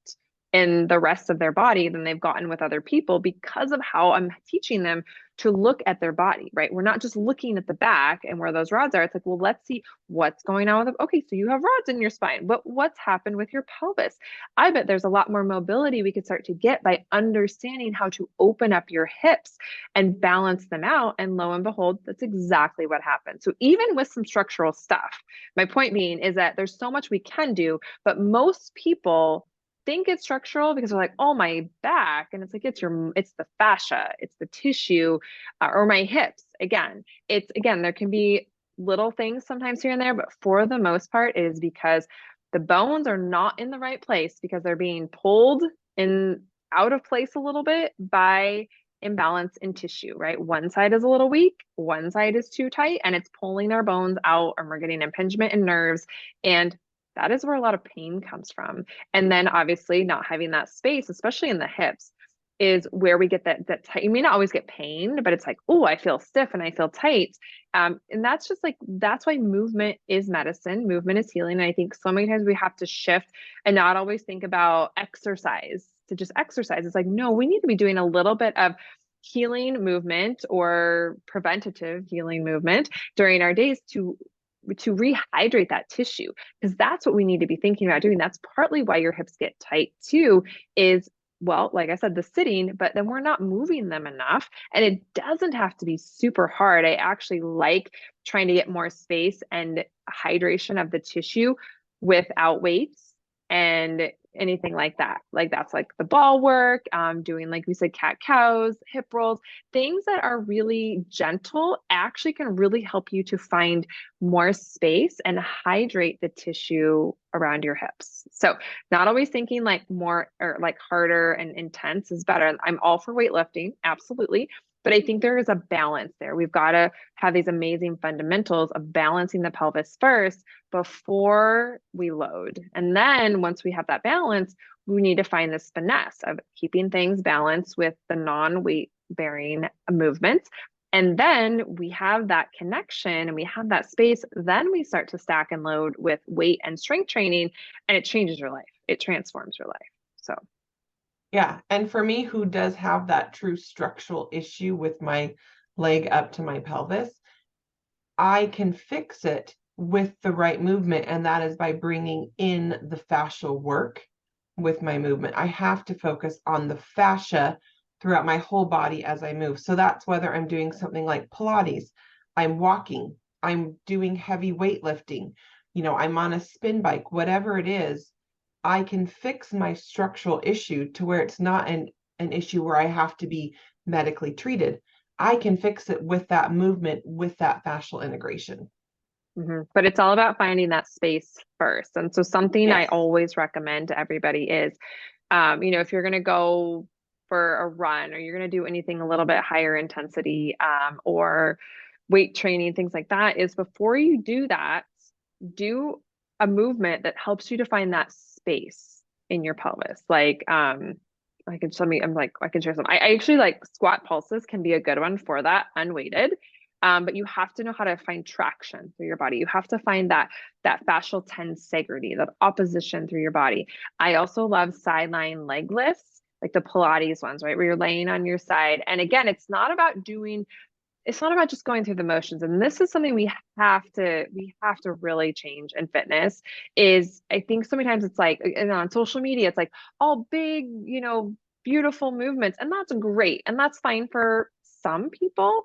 in the rest of their body than they've gotten with other people because of how I'm teaching them to look at their body, right? We're not just looking at the back and where those rods are. It's like, well, let's see what's going on with them. Okay, so you have rods in your spine, but what's happened with your pelvis? I bet there's a lot more mobility we could start to get by understanding how to open up your hips and balance them out. And lo and behold, that's exactly what happened. So even with some structural stuff, my point being is that there's so much we can do, but most people think it's structural because they're like, oh, my back. And it's like, it's the fascia, it's the tissue, or my hips. Again, there can be little things sometimes here and there, but for the most part, it is because the bones are not in the right place because they're being pulled in out of place a little bit by imbalance in tissue, right? One side is a little weak, one side is too tight, and it's pulling our bones out, and we're getting impingement in nerves. And that is where a lot of pain comes from. And then obviously not having that space, especially in the hips, is where we get that tight. You may not always get pain, but it's like, oh, I feel stiff and I feel tight. And that's just like that's why movement is medicine. Movement is healing. And I think so many times we have to shift and not always think about exercise to just exercise. It's like, no, we need to be doing a little bit of healing movement or preventative healing movement during our days to rehydrate that tissue, because that's what we need to be thinking about doing. That's partly why your hips get tight too, is, well, like I said, the sitting, but then we're not moving them enough. And it doesn't have to be super hard. I actually like trying to get more space and hydration of the tissue without weights and anything like that. Like that's like the ball work, doing, like we said, cat cows, hip rolls, things that are really gentle actually can really help you to find more space and hydrate the tissue around your hips. So not always thinking like more or like harder and intense is better. I'm all for weightlifting, absolutely. But I think there is a balance there. We've got to have these amazing fundamentals of balancing the pelvis first before we load. And then once we have that balance, we need to find this finesse of keeping things balanced with the non-weight bearing movements. And then we have that connection and we have that space. Then we start to stack and load with weight and strength training, and it changes your life. It transforms your life. So, Yeah. And for me, who does have that true structural issue with my leg up to my pelvis, I can fix it with the right movement. And that is by bringing in the fascial work with my movement. I have to focus on the fascia throughout my whole body as I move. So that's whether I'm doing something like Pilates, I'm walking, I'm doing heavy weightlifting, I'm on a spin bike, whatever it is, I can fix my structural issue to where it's not an issue where I have to be medically treated. I can fix it with that movement, with that fascial integration. but it's all about finding that space first. And so something I Yes. always recommend to everybody is, if you're going to go for a run or you're going to do anything a little bit higher intensity, or weight training, things like that, is before you do that, do a movement that helps you to find that space in your pelvis. Like, I can show me, I can share some. I actually like squat pulses can be a good one for that, unweighted. But you have to know how to find traction through your body. You have to find that fascial tensegrity, that opposition through your body. I also love sideline leg lifts, like the Pilates ones, right? Where you're laying on your side. And again, it's not about just going through the motions. And this is something we have to really change in fitness. Is I think so many times it's like, and on social media, it's like all big, beautiful movements. And that's great. And that's fine for some people.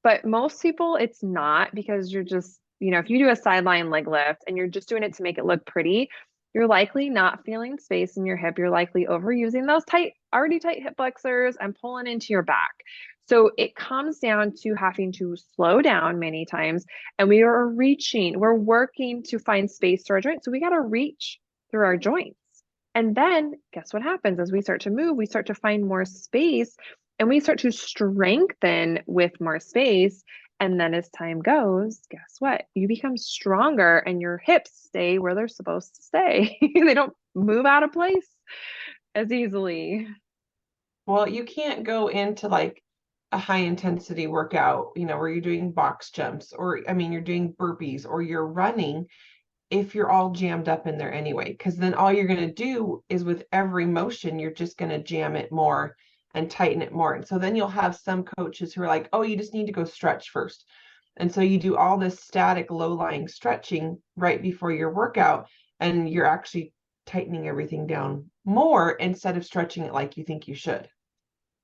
But most people, it's not, because you're just, if you do a sideline leg lift and you're just doing it to make it look pretty, you're likely not feeling space in your hip. You're likely overusing those already tight hip flexors and pulling into your back. So it comes down to having to slow down many times. And we're working to find space through our joints. So we got to reach through our joints. And then guess what happens as we start to move? We start to find more space and we start to strengthen with more space. And then as time goes, guess what? You become stronger and your hips stay where they're supposed to stay. They don't move out of place as easily. Well, you can't go into like a high intensity workout, where you're doing box jumps or, I mean, you're doing burpees or you're running if you're all jammed up in there anyway, because then all you're going to do is with every motion, you're just going to jam it more and tighten it more. And so then you'll have some coaches who are like, oh, you just need to go stretch first. And so you do all this static low lying stretching right before your workout, and you're actually tightening everything down more instead of stretching it like you think you should.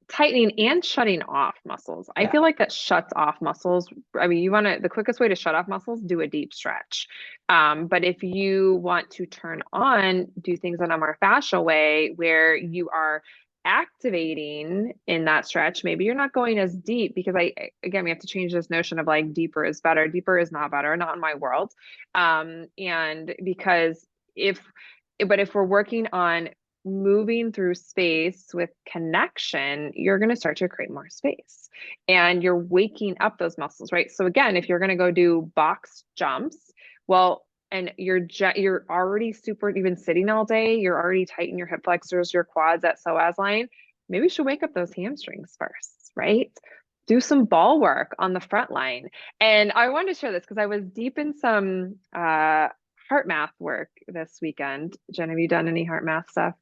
tightening and shutting off muscles. I Yeah. feel like that shuts off muscles. I mean, you want to, the quickest way to shut off muscles, do a deep stretch. But if you want to turn on, do things in a more fascial way where you are activating in that stretch. Maybe you're not going as deep because again, we have to change this notion of like deeper is better. Deeper is not better, not in my world. And because if, but if we're working on moving through space with connection, you're going to start to create more space and you're waking up those muscles, right? So again, if you're going to go do box jumps, well, and you're already super, you've been sitting all day, you're already tight in your hip flexors, your quads, that psoas line. Maybe you should wake up those hamstrings first, right? Do some ball work on the front line. And I wanted to share this because I was deep in some heart math work this weekend. Jen, have you done any heart math stuff?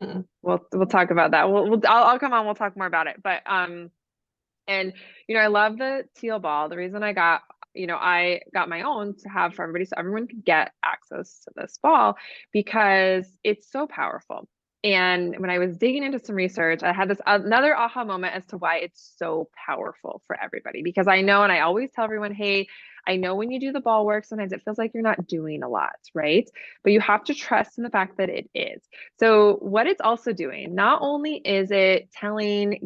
Mm. We'll talk about that. I'll come on. We'll talk more about it. But and I love the teal ball. The reason I got my own to have for everybody so everyone could get access to this ball because it's so powerful. And when I was digging into some research, I had this another aha moment as to why it's so powerful for everybody. Because I know, and I always tell everyone, hey, I know when you do the ball work, sometimes it feels like you're not doing a lot, right? But you have to trust in the fact that it is. So what it's also doing, not only is it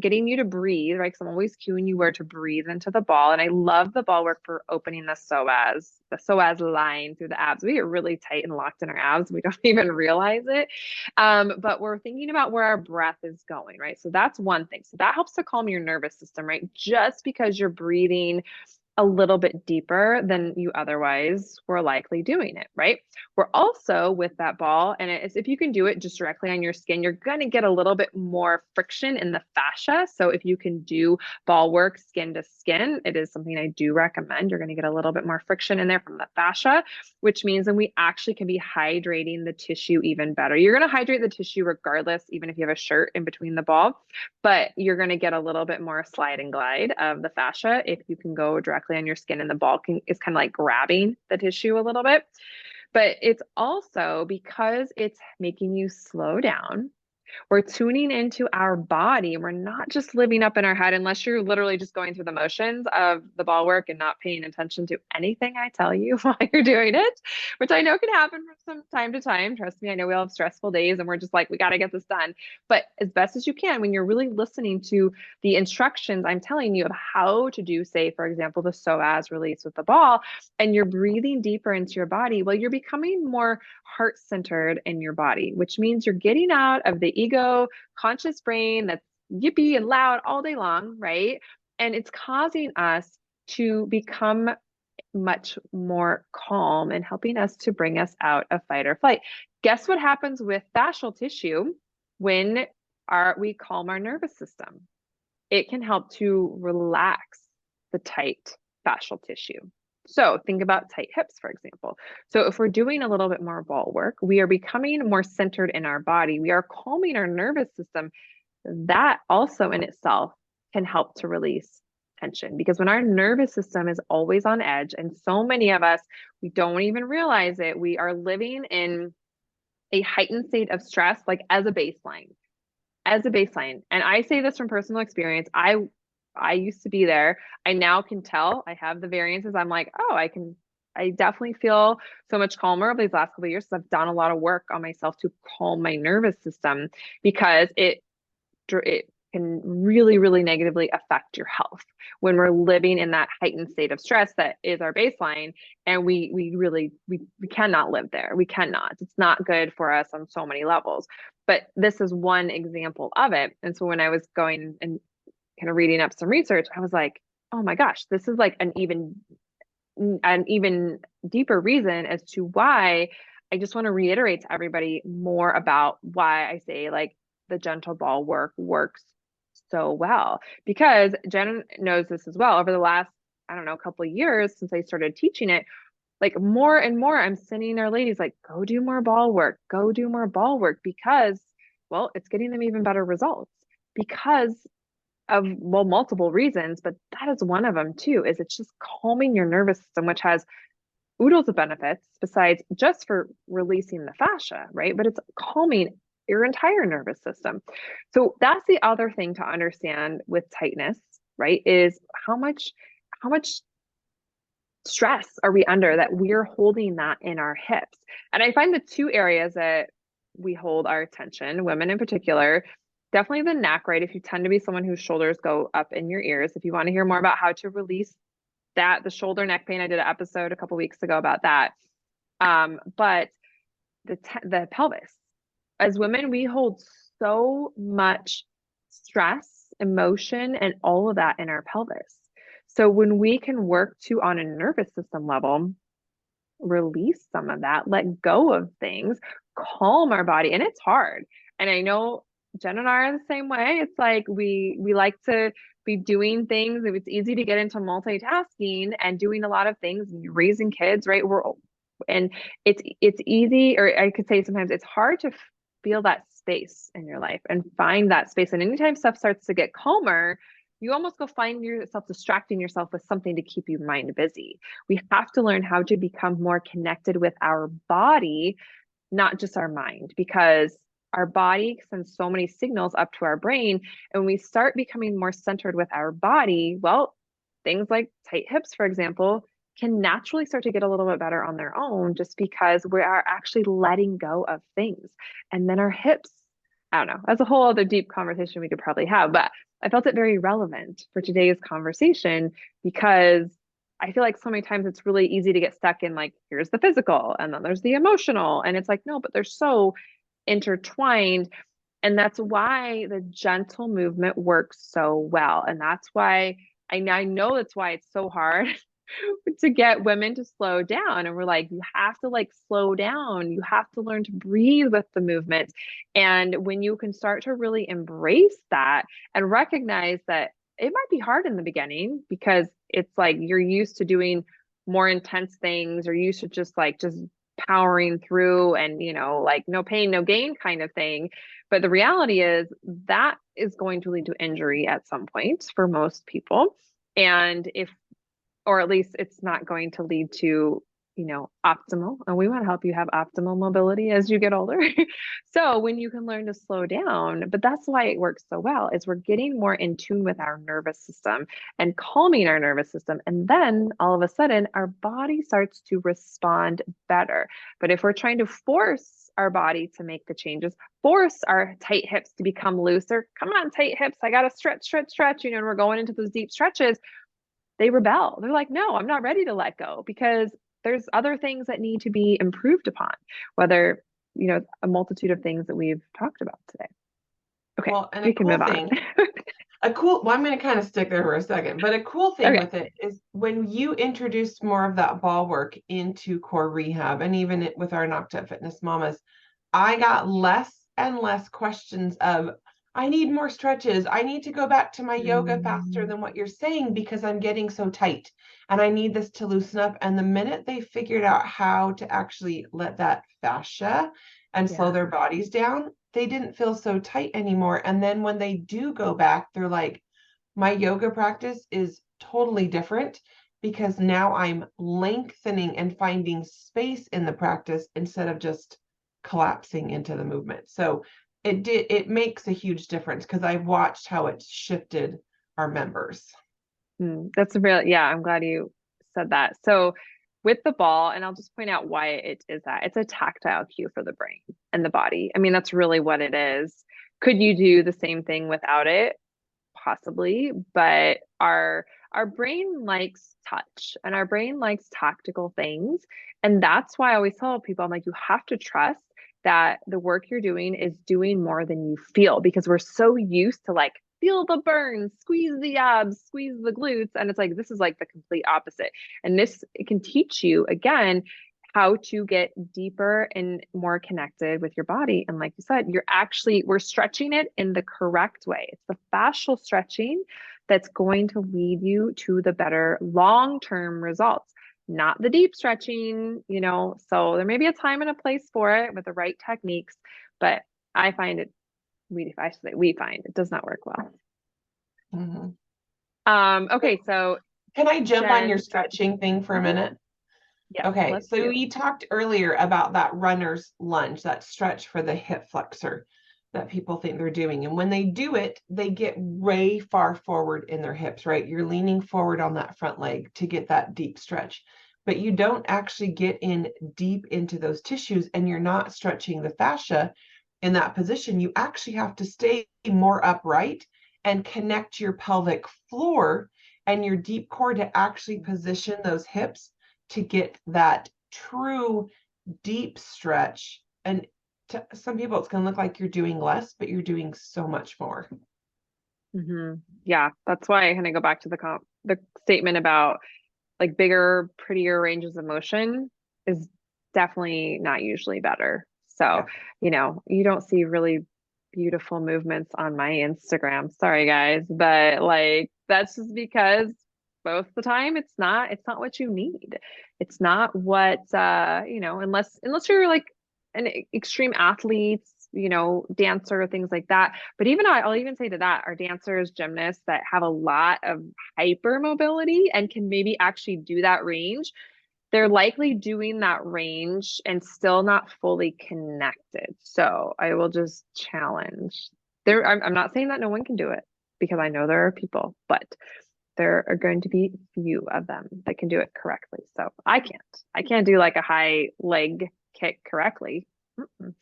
getting you to breathe, right? Because I'm always cueing you where to breathe into the ball. And I love the ball work for opening the psoas line through the abs. We get really tight and locked in our abs. We don't even realize it. But we're thinking about where our breath is going, right? So that's one thing. So that helps to calm your nervous system, right? Just because you're breathing a little bit deeper than you otherwise were likely doing it, right? We're also with that ball, and it's if you can do it just directly on your skin, you're going to get a little bit more friction in the fascia. So if you can do ball work skin to skin, it is something I do recommend. You're going to get a little bit more friction in there from the fascia, which means then we actually can be hydrating the tissue even better. You're going to hydrate the tissue regardless, even if you have a shirt in between the ball, but you're going to get a little bit more slide and glide of the fascia if you can go directly on your skin and the ball is kind of like grabbing the tissue a little bit. But it's also because it's making you slow down. We're tuning into our body. We're not just living up in our head unless you're literally just going through the motions of the ball work and not paying attention to anything I tell you while you're doing it, which I know can happen from time to time. Trust me, I know we all have stressful days and we're just like, we got to get this done. But as best as you can, when you're really listening to the instructions I'm telling you of how to do, say, for example, the psoas release with the ball, and you're breathing deeper into your body, well, you're becoming more heart centered in your body, which means you're getting out of the ego conscious brain that's yippy and loud all day long, right? And it's causing us to become much more calm and helping us to bring us out of fight or flight. Guess what happens with fascial tissue when we calm our nervous system? It can help to relax the tight fascial tissue. So think about tight hips, for example. So if we're doing a little bit more ball work, we are becoming more centered in our body. We are calming our nervous system. That also in itself can help to release tension because when our nervous system is always on edge, and so many of us, we don't even realize it, we are living in a heightened state of stress, like as a baseline. And I say this from personal experience. I used to be there. I now can tell I have the variances. I'm like, oh, I definitely feel so much calmer over these last couple of years. I've done a lot of work on myself to calm my nervous system because it can really, really negatively affect your health when we're living in that heightened state of stress that is our baseline. And we cannot live there. We cannot. It's not good for us on so many levels. But this is one example of it. And so when I was going and kind of reading up some research, I was like, oh my gosh, this is like an even deeper reason as to why I just want to reiterate to everybody more about why I say like the gentle ball work works so well. Because Jen knows this as well. Over the last, I don't know, couple of years since I started teaching it, like more and more, I'm sending our ladies like, go do more ball work, go do more ball work because, well, it's getting them even better results because of, well, multiple reasons, but that is one of them too, is it's just calming your nervous system, which has oodles of benefits besides just for releasing the fascia, right? But it's calming your entire nervous system. So that's the other thing to understand with tightness, right? Is how much stress are we under that we're holding that in our hips. And I find the two areas that we hold our attention, women in particular, definitely the neck, right? If you tend to be someone whose shoulders go up in your ears, if you want to hear more about how to release that, the shoulder neck pain, I did an episode a couple weeks ago about that. But the pelvis, as women, we hold so much stress, emotion, and all of that in our pelvis. So when we can work to, on a nervous system level, release some of that, let go of things, calm our body, and it's hard. And I know Jen and I are the same way. It's like we like to be doing things. It's easy to get into multitasking and doing a lot of things and raising kids, right? And it's easy, or I could say sometimes it's hard to feel that space in your life and find that space. And anytime stuff starts to get calmer, you almost go find yourself distracting yourself with something to keep your mind busy. We have to learn how to become more connected with our body, not just our mind, because our body sends so many signals up to our brain. And when we start becoming more centered with our body, well, things like tight hips, for example, can naturally start to get a little bit better on their own just because we are actually letting go of things. And then our hips, I don't know, that's a whole other deep conversation we could probably have, but I felt it very relevant for today's conversation because I feel like so many times it's really easy to get stuck in like, here's the physical and then there's the emotional. And it's like, no, but they're so intertwined. And that's why the gentle movement works so well. And that's why I know that's why it's so hard to get women to slow down. And we're like, you have to like slow down. You have to learn to breathe with the movement. And when you can start to really embrace that and recognize that it might be hard in the beginning because it's like you're used to doing more intense things or used to just powering through and like no pain no gain kind of thing, but the reality is that is going to lead to injury at some point for most people. And if or at least it's not going to lead to, optimal. And we want to help you have optimal mobility as you get older. So when you can learn to slow down, but that's why it works so well, is we're getting more in tune with our nervous system and calming our nervous system. And then all of a sudden, our body starts to respond better. But if we're trying to force our body to make the changes, force our tight hips to become looser, come on, tight hips, I got to stretch, stretch, stretch, and we're going into those deep stretches, they rebel. They're like, no, I'm not ready to let go because there's other things that need to be improved upon, whether, a multitude of things that we've talked about today. Okay, Well, and we can move on. well, I'm going to kind of stick there for a second, but a cool thing Okay. with it is when you introduced more of that ball work into core rehab and even with our Knocked Up Fitness mamas, I got less and less questions of, I need more stretches. I need to go back to my yoga faster than what you're saying because I'm getting so tight and I need this to loosen up. And the minute they figured out how to actually let that fascia and slow their bodies down, they didn't feel so tight anymore. And then when they do go back, they're like, my yoga practice is totally different because now I'm lengthening and finding space in the practice instead of just collapsing into the movement. So it makes a huge difference because I've watched how it's shifted our members. That's a real, yeah, I'm glad you said that. So with the ball, and I'll just point out why it is that it's a tactile cue for the brain and the body. I mean, that's really what it is. Could you do the same thing without it? Possibly, but our brain likes touch and our brain likes tactical things. And that's why I always tell people, I'm like, you have to trust that the work you're doing is doing more than you feel because we're so used to like feel the burn, squeeze the abs, squeeze the glutes. And it's like, this is like the complete opposite. And this it can teach you again how to get deeper and more connected with your body. And like you said, we're stretching it in the correct way. It's the fascial stretching that's going to lead you to the better long-term results, not the deep stretching. So there may be a time and a place for it with the right techniques, but I find it, we find it does not work well. Mhm. Okay, so Can I jump on your Jen, stretching thing for a minute? Yes, Okay, let's so do. we talked earlier about that runner's lunge, that stretch for the hip flexor that people think they're doing. And when they do it, they get way far forward in their hips, right? You're leaning forward on that front leg to get that deep stretch, but you don't actually get in deep into those tissues and you're not stretching the fascia in that position. You actually have to stay more upright and connect your pelvic floor and your deep core to actually position those hips to get that true deep stretch. And to some people, it's going to look like you're doing less, but you're doing so much more. Yeah, that's why I kind of go back to the statement about like bigger, prettier ranges of motion is definitely not usually better. So, Yeah. you don't see really beautiful movements on my Instagram. Sorry guys, but like that's just because most of the time it's not what you need. It's not what unless you're like an extreme athlete, dancer, things like that. But even I'll even say to that, our dancers, gymnasts that have a lot of hypermobility and can maybe actually do that range, they're likely doing that range and still not fully connected. So I will just challenge there. I'm not saying that no one can do it because I know there are people, but there are going to be few of them that can do it correctly. So I can't. I can't do like a high leg kick correctly. Mm-mm.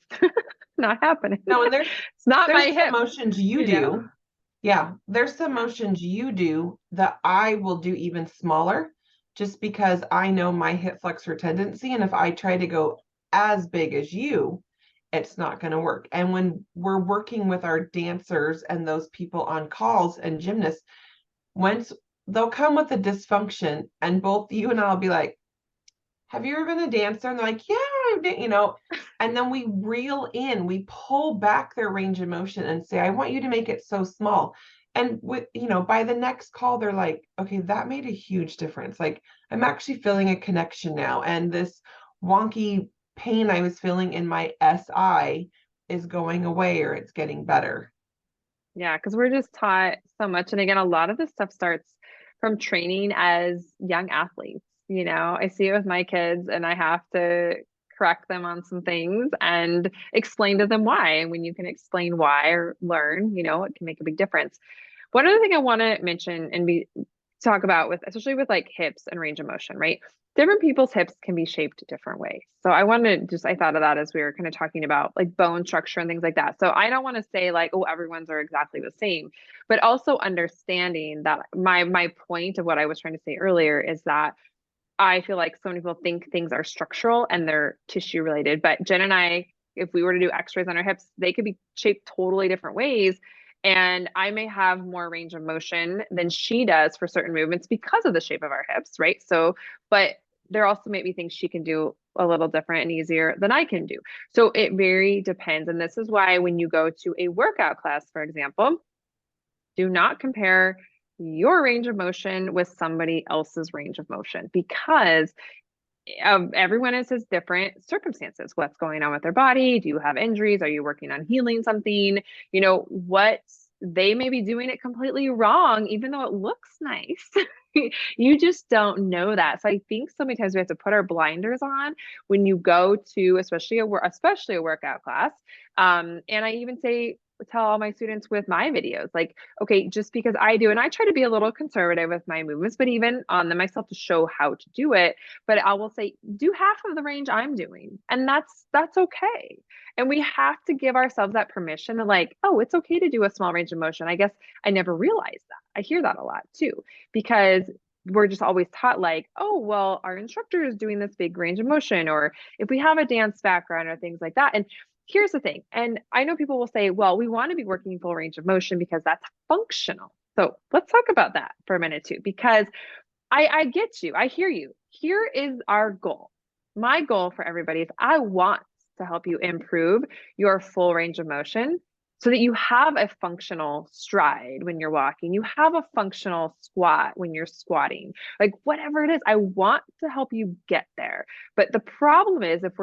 Not happening. No, and It's not my there's some hip, motions you you know? do. Yeah, there's some Yeah. motions you do that I will do even smaller just because I know my hip flexor tendency. And if I try to go as big as you, it's not going to work. And when we're working with our dancers and those people on calls and gymnasts, once they'll come with a dysfunction, and both you and I'll be like, have you ever been a dancer? And they're like, yeah, I've been. And then we reel in, we pull back their range of motion and say, I want you to make it so small. And by the next call, they're like, okay, that made a huge difference. Like, I'm actually feeling a connection now. And this wonky pain I was feeling in my SI is going away or it's getting better. Yeah, because we're just taught so much. And again, a lot of this stuff starts from training as young athletes. I see it with my kids and I have to correct them on some things and explain to them why. And when you can explain why or learn, it can make a big difference. One other thing I want to mention and be talk about with especially with like hips and range of motion, right? Different people's hips can be shaped different ways. So I thought of that as we were kind of talking about like bone structure and things like that. So I don't want to say like, oh, everyone's are exactly the same, but also understanding that my point of what I was trying to say earlier is that I feel like so many people think things are structural and they're tissue related. But Jen and I, if we were to do x-rays on our hips, they could be shaped totally different ways. And I may have more range of motion than she does for certain movements because of the shape of our hips, right? So, but there also may be things she can do a little different and easier than I can do. So it very depends. And this is why when you go to a workout class, for example, do not compare your range of motion with somebody else's range of motion because everyone has different circumstances. What's going on with their body? Do you have injuries? Are you working on healing something? What they may be doing it completely wrong, even though it looks nice. You just don't know that. So I think so many times we have to put our blinders on when you go to, especially a workout class. And I even tell all my students with my videos, like, okay, just because I do, and I try to be a little conservative with my movements, but even on them myself to show how to do it. But I will say, do half of the range I'm doing, and that's okay. And we have to give ourselves that permission to like, oh, it's okay to do a small range of motion. I guess I never realized that. I hear that a lot too, because we're just always taught like, oh, well, our instructor is doing this big range of motion, or if we have a dance background or things like that. And here's the thing, and I know people will say, well, we want to be working full range of motion because that's functional. So let's talk about that for a minute too, because I get you. I hear you. Here is our goal. My goal for everybody is I want to help you improve your full range of motion so that you have a functional stride when you're walking. You have a functional squat when you're squatting. Like whatever it is, I want to help you get there. But the problem is if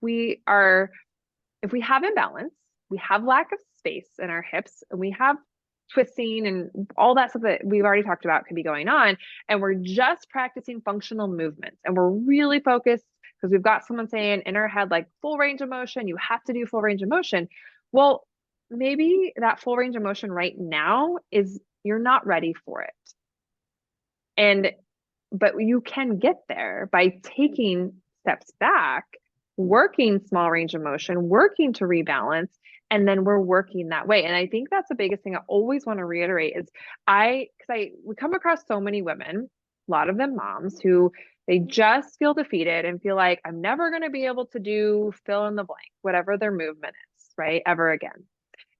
we have imbalance, we have lack of space in our hips, and we have twisting and all that stuff that we've already talked about could be going on. And we're just practicing functional movements. And we're really focused because we've got someone saying in our head, like full range of motion, you have to do full range of motion. Well, maybe that full range of motion right now is you're not ready for it. And but you can get there by taking steps back, working small range of motion, working to rebalance, and then we're working that way. And I think that's the biggest thing I always want to reiterate is we come across so many women, a lot of them moms, who they just feel defeated and feel like I'm never going to be able to do fill in the blank, whatever their movement is, right? Ever again.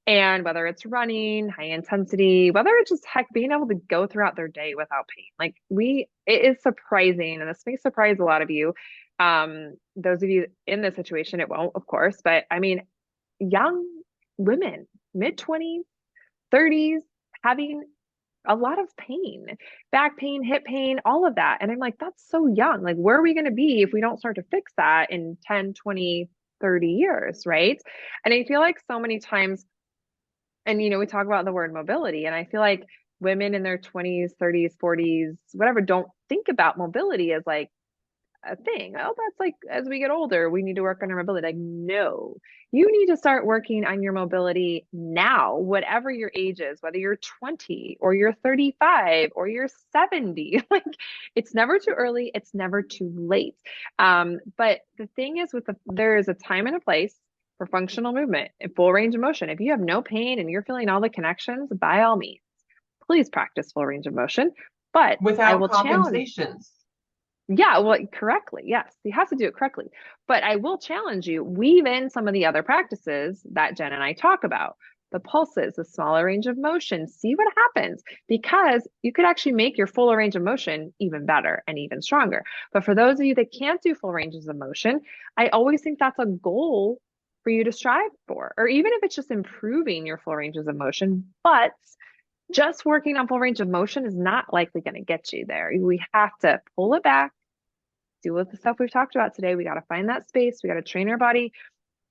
And whether it's running, high intensity, whether it's just heck being able to go throughout their day without pain. Like it is surprising, and this may surprise a lot of you. Those of you in this situation, it won't, of course, but I mean, young women, mid-20s, 30s, having a lot of pain, back pain, hip pain, all of that. And I'm like, that's so young. Like, where are we going to be if we don't start to fix that in 10, 20, 30 years, right? And I feel like so many times, and we talk about the word mobility, and I feel like women in their 20s, 30s, 40s, whatever, don't think about mobility as like a thing. Oh, that's like as we get older, we need to work on our mobility. Like, no, you need to start working on your mobility now, whatever your age is, whether you're 20 or you're 35 or you're 70. Like, it's never too early, it's never too late. But the thing is, there is a time and a place for functional movement and full range of motion. If you have no pain and you're feeling all the connections, by all means, please practice full range of motion. But I without will challenge. compensations. Yeah, well, correctly. Yes, you have to do it correctly. But I will challenge you, weave in some of the other practices that Jen and I talk about, the pulses, the smaller range of motion, see what happens, because you could actually make your fuller range of motion even better and even stronger. But for those of you that can't do full ranges of motion, I always think that's a goal for you to strive for, or even if it's just improving your full ranges of motion. But just working on full range of motion is not likely going to get you there. We have to pull it back, do with the stuff we've talked about today. We got to find that space. We got to train our body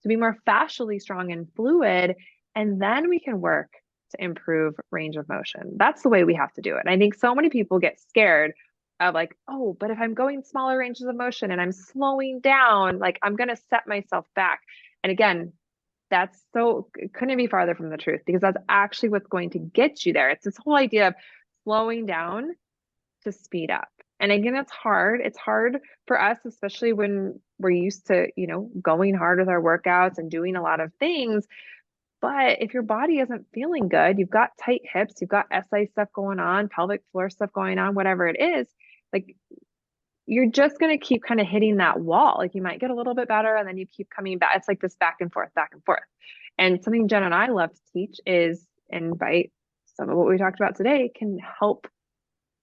to be more fascially strong and fluid. And then we can work to improve range of motion. That's the way we have to do it. And I think so many people get scared of like, oh, but if I'm going smaller ranges of motion and I'm slowing down, like I'm going to set myself back. And again, it couldn't be farther from the truth, because that's actually what's going to get you there. It's this whole idea of slowing down to speed up. And again, it's hard. It's hard for us, especially when we're used to, going hard with our workouts and doing a lot of things. But if your body isn't feeling good, you've got tight hips, you've got SI stuff going on, pelvic floor stuff going on, whatever it is, like you're just going to keep kind of hitting that wall. Like you might get a little bit better and then you keep coming back. It's like this back and forth, back and forth. And something Jen and I love to teach is invite some of what we talked about today can help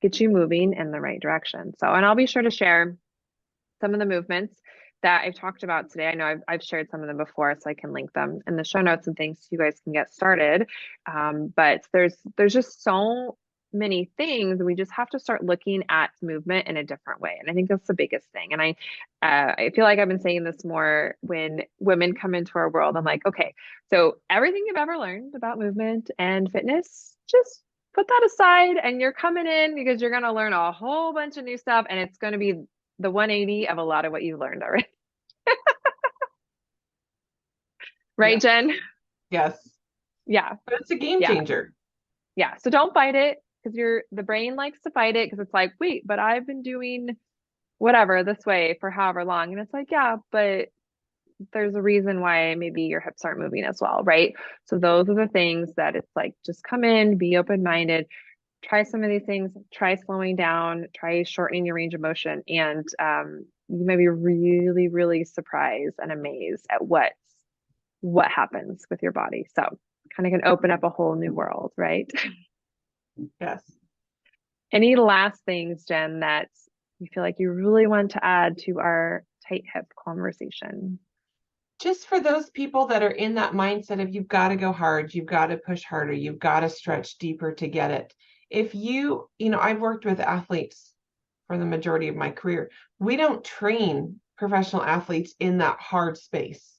get you moving in the right direction. So, and I'll be sure to share some of the movements that I've talked about today. I know I've shared some of them before, so I can link them in the show notes and things so you guys can get started. But there's just so many things. We just have to start looking at movement in a different way. And I think that's the biggest thing. And I feel like I've been saying this more when women come into our world. I'm like, okay, so everything you've ever learned about movement and fitness, just put that aside, and you're coming in because you're going to learn a whole bunch of new stuff, and it's going to be the 180 of a lot of what you learned already. Right, Yes. Jen? Yes. Yeah. But it's a game Yeah. changer. Yeah. So don't fight it, because the brain likes to fight it because it's like, wait, but I've been doing whatever this way for however long. And it's like, yeah, but there's a reason why maybe your hips aren't moving as well, right? So those are the things that it's like, just come in, be open-minded, try some of these things, try slowing down, try shortening your range of motion, and you may be really, really surprised and amazed at what happens with your body. So kind of can open up a whole new world, right? Yes. Any last things, Jen, that you feel like you really want to add to our tight hip conversation? Just for those people that are in that mindset of you've got to go hard, you've got to push harder, you've got to stretch deeper to get it. If I've worked with athletes for the majority of my career. We don't train professional athletes in that hard space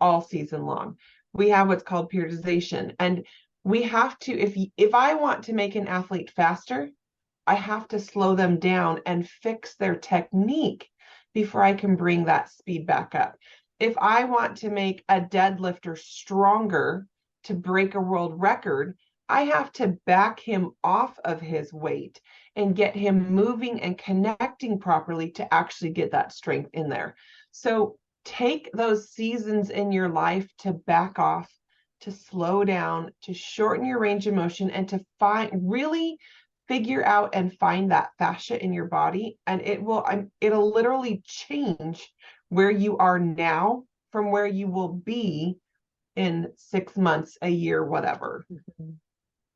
all season long. We have what's called periodization. And We have to, if I want to make an athlete faster, I have to slow them down and fix their technique before I can bring that speed back up. If I want to make a deadlifter stronger to break a world record, I have to back him off of his weight and get him moving and connecting properly to actually get that strength in there. So take those seasons in your life to back off, to slow down, to shorten your range of motion, and to really figure out and find that fascia in your body. And it'll literally change where you are now from where you will be in 6 months, a year, whatever. Mhm.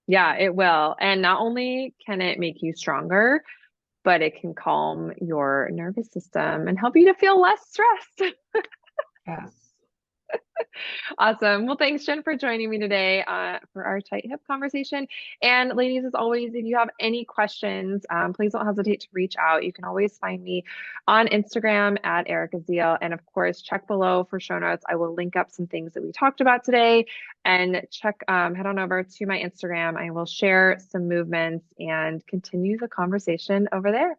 Yeah, it will. And not only can it make you stronger, but it can calm your nervous system and help you to feel less stressed. Yes. Awesome. Well, thanks, Jen, for joining me today for our tight hip conversation. And ladies, as always, if you have any questions, please don't hesitate to reach out. You can always find me on Instagram at Erica Ziel. And of course, check below for show notes. I will link up some things that we talked about today and head on over to my Instagram. I will share some movements and continue the conversation over there.